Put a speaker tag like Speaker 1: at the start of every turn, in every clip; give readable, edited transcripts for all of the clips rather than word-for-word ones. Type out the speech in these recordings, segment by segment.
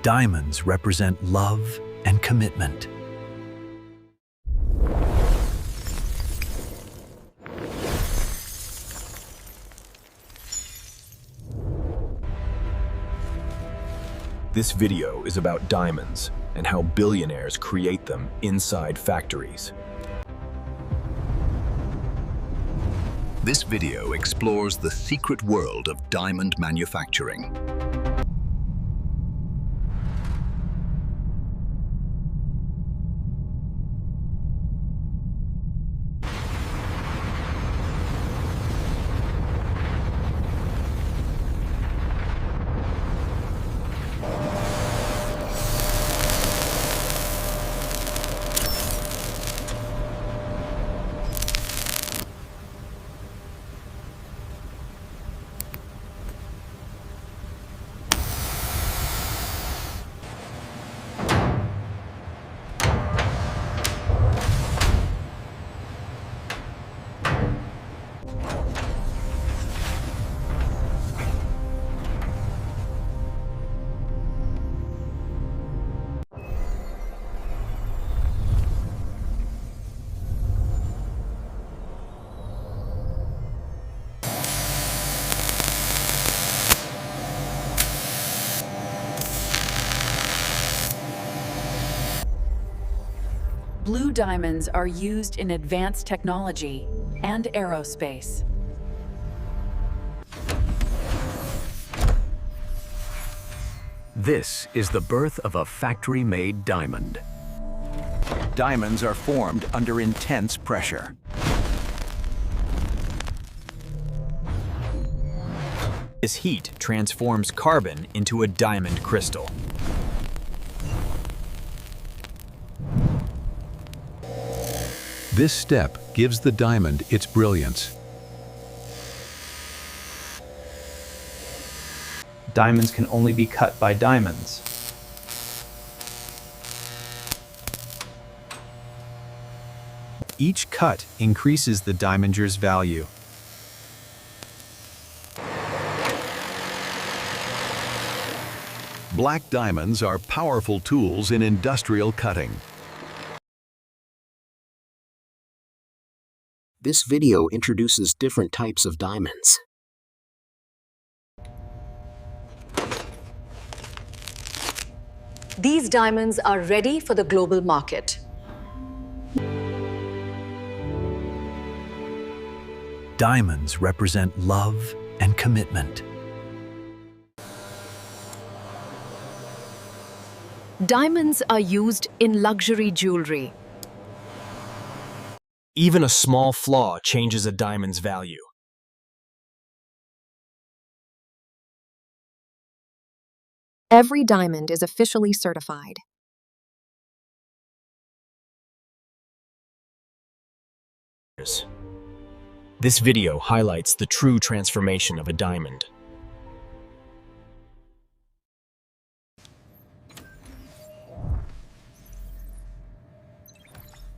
Speaker 1: Diamonds represent love and commitment.
Speaker 2: This video is about diamonds and how billionaires create them inside factories.
Speaker 3: This video explores the secret world of diamond manufacturing.
Speaker 4: Blue diamonds are used in advanced technology and aerospace.
Speaker 1: This is the birth of a factory-made diamond. Diamonds are formed under intense pressure.
Speaker 2: This heat transforms carbon into a diamond crystal.
Speaker 5: This step gives the diamond its brilliance.
Speaker 6: Diamonds can only be cut by diamonds.
Speaker 5: Each cut increases the diamonder's value. Black diamonds are powerful tools in industrial cutting.
Speaker 7: This video introduces different types of diamonds.
Speaker 8: These diamonds are ready for the global market.
Speaker 1: Diamonds represent love and commitment.
Speaker 8: Diamonds are used in luxury jewelry.
Speaker 2: Even a small flaw changes a diamond's value.
Speaker 9: Every diamond is officially certified.
Speaker 2: This video highlights the true transformation of a diamond.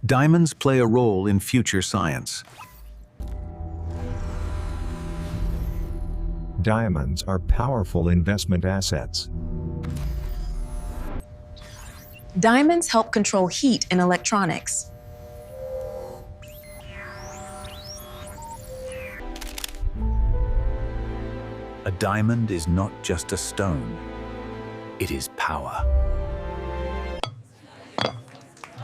Speaker 5: Diamonds play a role in future science.
Speaker 10: Diamonds are powerful investment assets.
Speaker 11: Diamonds help control heat in electronics.
Speaker 1: A diamond is not just a stone, it is power.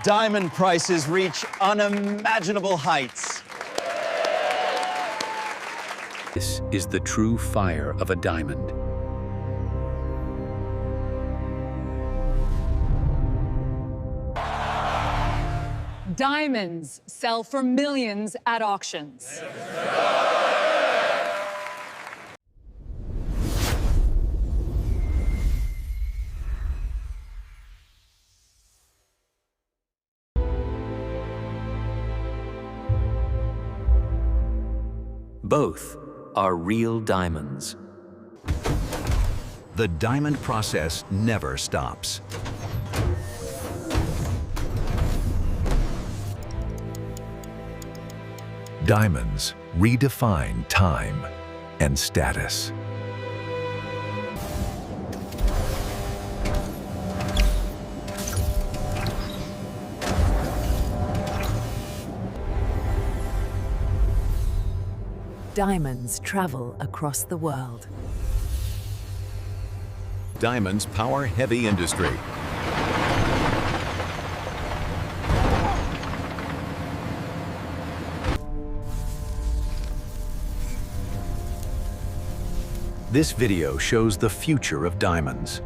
Speaker 12: Diamond prices reach unimaginable heights.
Speaker 5: This is the true fire of a diamond.
Speaker 13: Diamonds sell for millions at auctions.
Speaker 1: Both are real diamonds.
Speaker 5: The diamond process never stops. Diamonds redefine time and status.
Speaker 4: Diamonds travel across the world.
Speaker 5: Diamonds power heavy industry.
Speaker 1: This video shows the future of diamonds.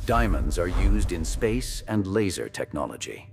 Speaker 1: Diamonds are used in space and laser technology.